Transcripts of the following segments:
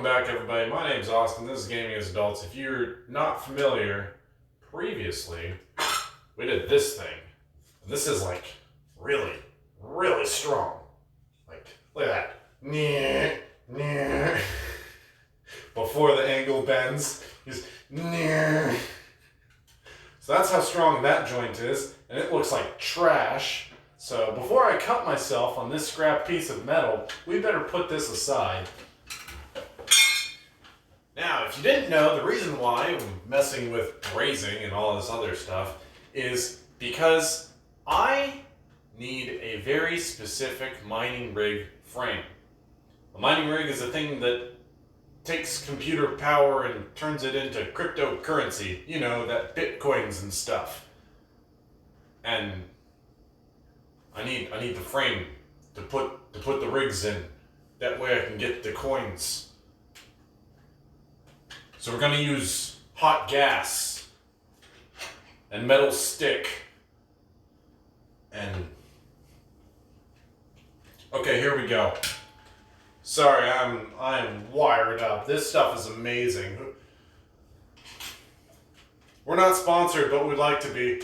back, everybody. My name's Austin. This is Gaming as Adults. If you're not familiar, previously, we did this thing. And this is like really, really strong. Like, look at that. Before the angle bends, just so that's how strong that joint is, and it looks like trash. So before I cut myself on this scrap piece of metal, we better put this aside. Now, if you didn't know, the reason why I'm messing with brazing and all this other stuff is because I need a very specific mining rig frame. A mining rig is a thing that takes computer power and turns it into cryptocurrency, you know, that bitcoins and stuff. And I need the frame to put the rigs in. That way I can get the coins. So we're gonna use hot gas and metal stick and okay, here we go. Sorry, I am wired up. This stuff is amazing. We're not sponsored, but we'd like to be.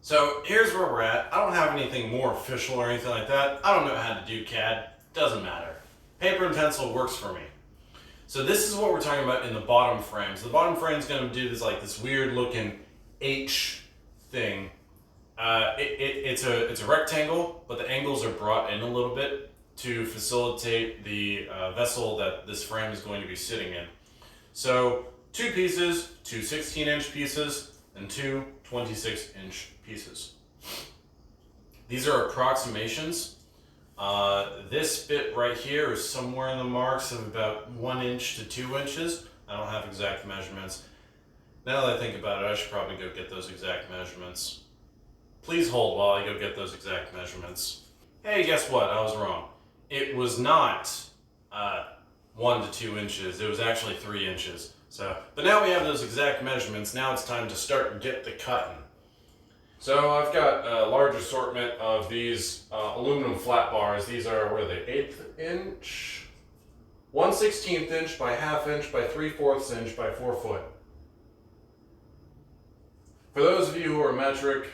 So here's where we're at. I don't have anything more official or anything like that. I don't know how to do CAD. Doesn't matter. Paper and pencil works for me. So this is what we're talking about in the bottom frame. So the bottom frame is going to do this weird looking H thing. It's a rectangle, but the angles are brought in a little bit to facilitate the vessel that this frame is going to be sitting in. So 2 pieces, 2 16-inch pieces, and 2 26-inch pieces. These are approximations. This bit right here is somewhere in the marks of about 1 inch to 2 inches. I don't have exact measurements. Now that I think about it, I should probably go get those exact measurements. Please hold while I go get those exact measurements. Hey, guess what? I was wrong. It was not 1 to 2 inches. It was actually 3 inches. But now we have those exact measurements. Now it's time to start and get the cutting. So I've got a large assortment of these aluminum flat bars. These are, what are they, 1/8 inch? 1/16 inch by 1/2 inch by 3/4 inch by 4 foot. For those of you who are metric,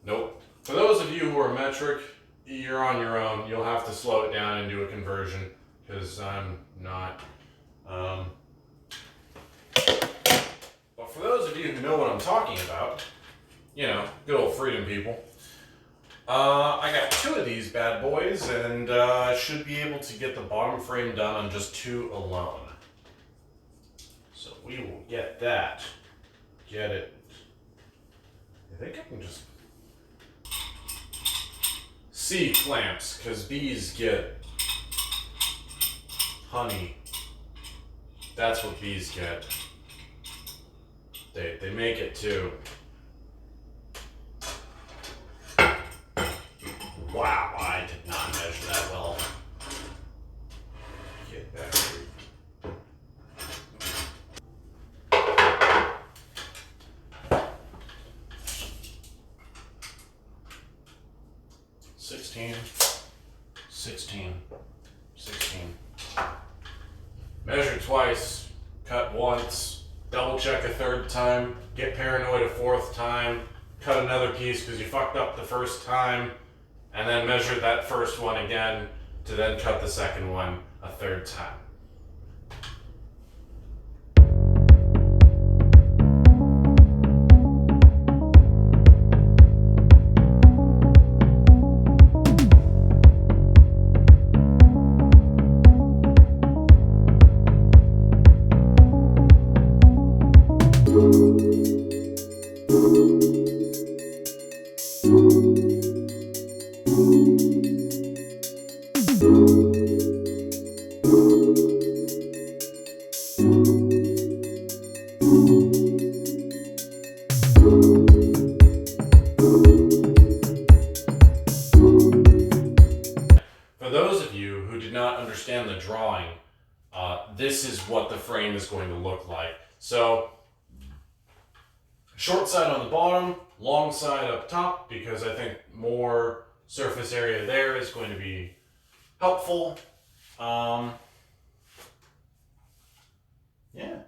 nope. For those of you who are metric, you're on your own. You'll have to slow it down and do a conversion, because I'm not. But for those of you who know what I'm talking about, you know, good old freedom people, I got 2 of these bad boys, and I should be able to get the bottom frame done on just 2 alone. So we will get that. Get it. I think I can just C-clamps, because bees get honey. That's what bees get. They make it too. Wow, I did not measure that well. Get that. 16, 16, 16. Measure twice, cut once. Double check a 3rd time, get paranoid a 4th time, cut another piece because you fucked up the 1st time, and then measure that 1st one again to then cut the 2nd one a 3rd time. For those of you who did not understand the drawing, this is what the frame is going to look like. So, short side on the bottom, long side up top, because I think more surface area there is going to be helpful. Yeah,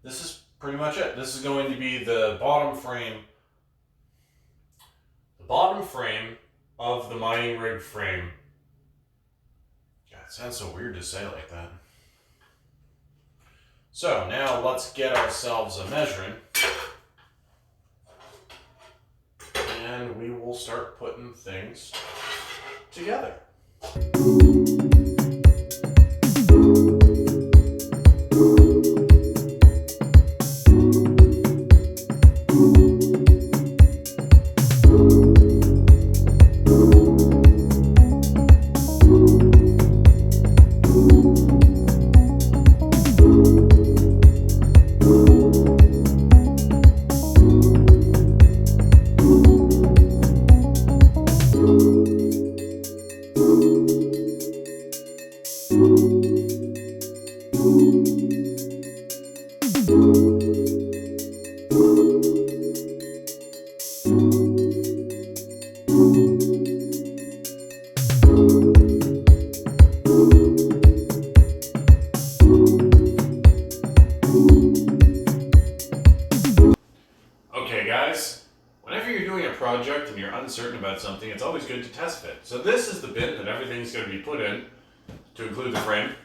this is pretty much it. This is going to be the bottom frame of the mining rig frame. God, it sounds so weird to say like that. So now let's get ourselves a measuring, and we will start putting things together. Whenever you're doing a project and you're uncertain about something, it's always good to test fit. So this is the bin that everything's going to be put in, to include the frame, in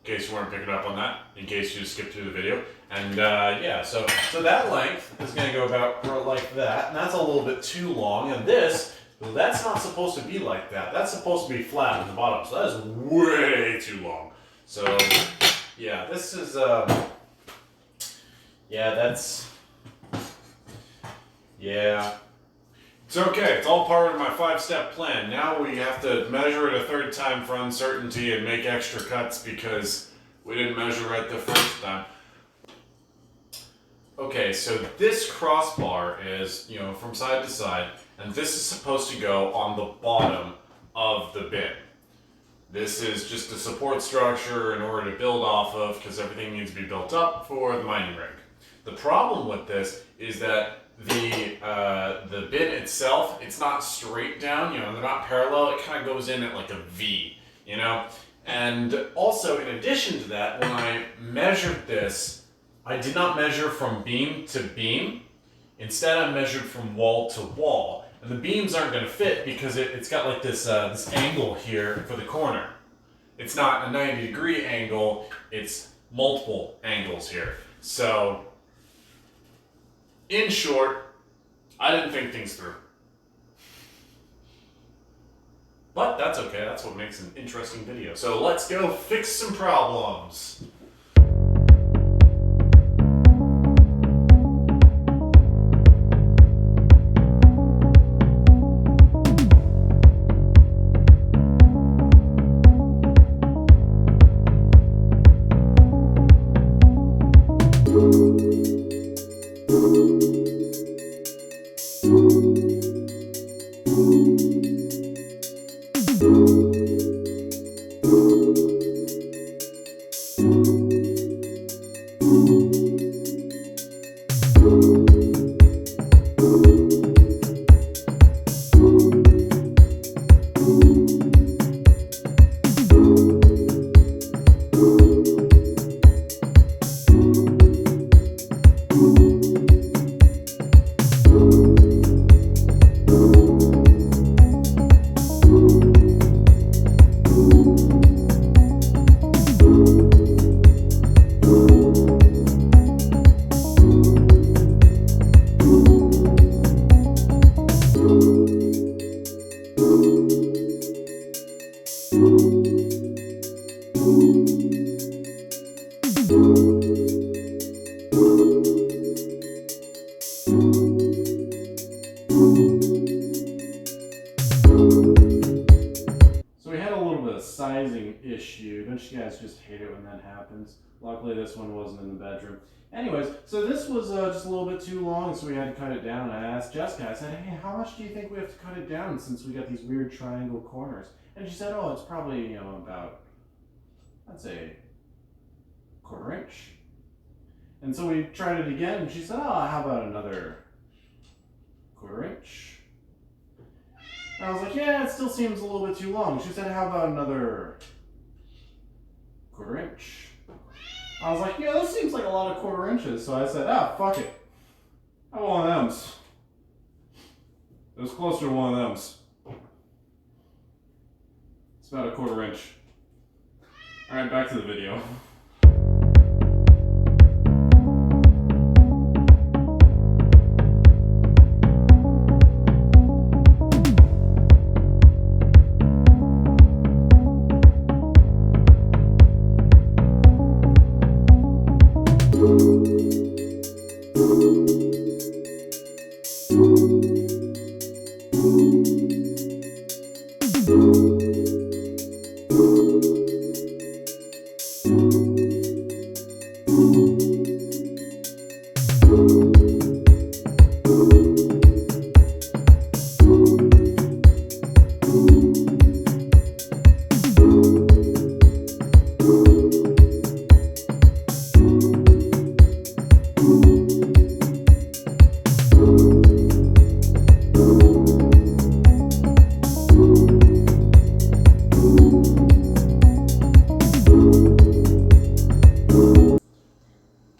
case you weren't picking up on that, in case you just skipped through the video. And yeah, so that length is going to go about like that, and that's a little bit too long. And this, well, that's not supposed to be like that. That's supposed to be flat at the bottom, so that is way too long. So yeah, this is, yeah. It's okay, it's all part of my 5-step plan. Now we have to measure it a third time for uncertainty and make extra cuts because we didn't measure right the first time. Okay, so this crossbar is, from side to side, and this is supposed to go on the bottom of the bin. This is just a support structure in order to build off of, because everything needs to be built up for the mining rig. The problem with this is that the bin itself, it's not straight down, they're not parallel, it kind of goes in at like a V, And also, in addition to that, when I measured this, I did not measure from beam to beam. Instead, I measured from wall to wall. And the beams aren't going to fit because it's got like this angle here for the corner. It's not a 90-degree angle, it's multiple angles here. So, in short, I didn't think things through. But that's okay, that's what makes an interesting video. So let's go fix some problems. So we had a little bit of sizing issue. Don't you guys just hate it when that happens? Luckily this one wasn't in the bedroom. Anyways, so this was just a little bit too long, so we had to cut it down. I asked Jessica, I said, hey, how much do you think we have to cut it down since we got these weird triangle corners? And she said, oh, it's probably, about, I'd say, 1/4 inch. And so we tried it again, and she said, oh, how about another 1/4 inch? And I was like, yeah, it still seems a little bit too long. She said, how about another 1/4 inch? I was like, yeah, this seems like a lot of 1/4 inches. So I said, fuck it. I want one of them's. It was closer to one of them's. It's about a 1/4 inch. Alright, back to the video.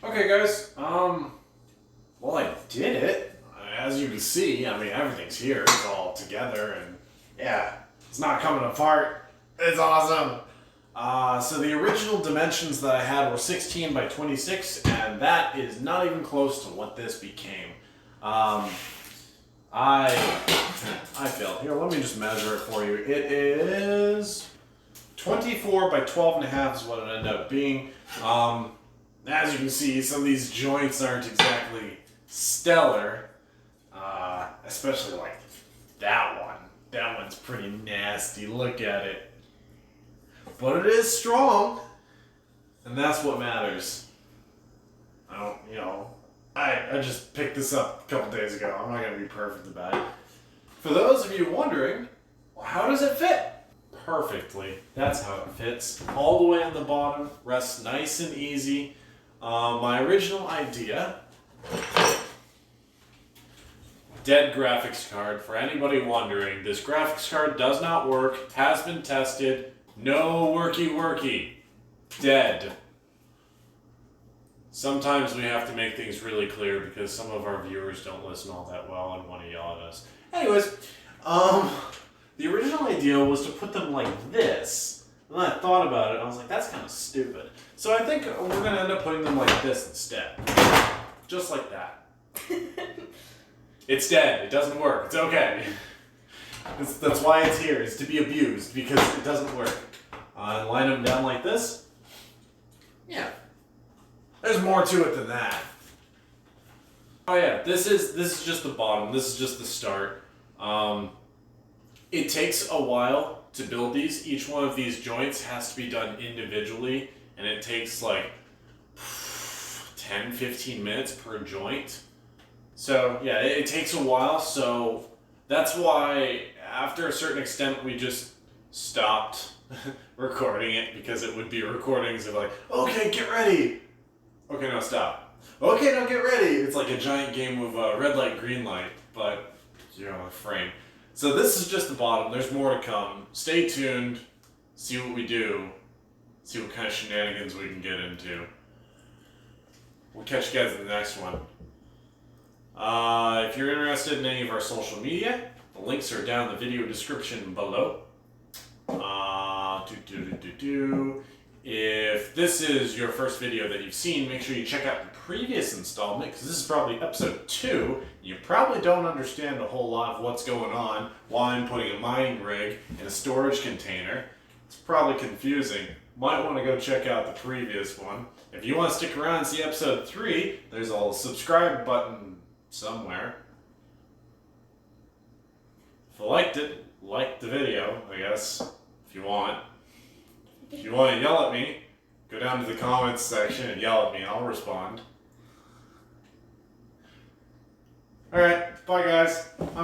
Okay guys, well I did it. As you can see, I mean everything's here, it's all together and yeah, it's not coming apart. It's awesome. So the original dimensions that I had were 16 by 26 and that is not even close to what this became. I failed. Here, let me just measure it for you. It is 24 by 12.5 is what it ended up being. As you can see, some of these joints aren't exactly stellar, especially like that one. That one's pretty nasty. Look at it. But it is strong, and that's what matters. I just picked this up a couple days ago. I'm not going to be perfect about it. For those of you wondering, well, how does it fit? Perfectly. That's how it fits. All the way on the bottom, rests nice and easy. My original idea, dead graphics card. For anybody wondering, this graphics card does not work, has been tested, no worky. Dead. Sometimes we have to make things really clear because some of our viewers don't listen all that well and want to yell at us. Anyways, the original idea was to put them like this. And then I thought about it and I was like, that's kind of stupid. So I think we're going to end up putting them like this instead. Just like that. It's dead. It doesn't work. It's okay. That's why it's here, is to be abused, because it doesn't work. Line them down like this. Yeah. There's more to it than that. Oh yeah, this is just the bottom. This is just the start. It takes a while to build these. Each one of these joints has to be done individually, and it takes like 10-15 minutes per joint. So yeah, it takes a while, so that's why after a certain extent we just stopped recording it, because it would be recordings of like, okay, get ready. Okay, no, stop. Okay, now get ready. It's like a giant game of red light, green light, but a frame. So this is just the bottom. There's more to come. Stay tuned. See what we do. See what kind of shenanigans we can get into. We'll catch you guys in the next one. If you're interested in any of our social media, the links are down in the video description below. If this is your first video that you've seen, make sure you check out the previous installment, because this is probably episode 2. You probably don't understand a whole lot of what's going on, why I'm putting a mining rig in a storage container. It's probably confusing. Might want to go check out the previous one. If you want to stick around and see episode 3, there's a subscribe button somewhere. If you liked it, like the video, I guess, if you want. If you want to yell at me, go down to the comments section and yell at me. I'll respond. Alright, bye guys.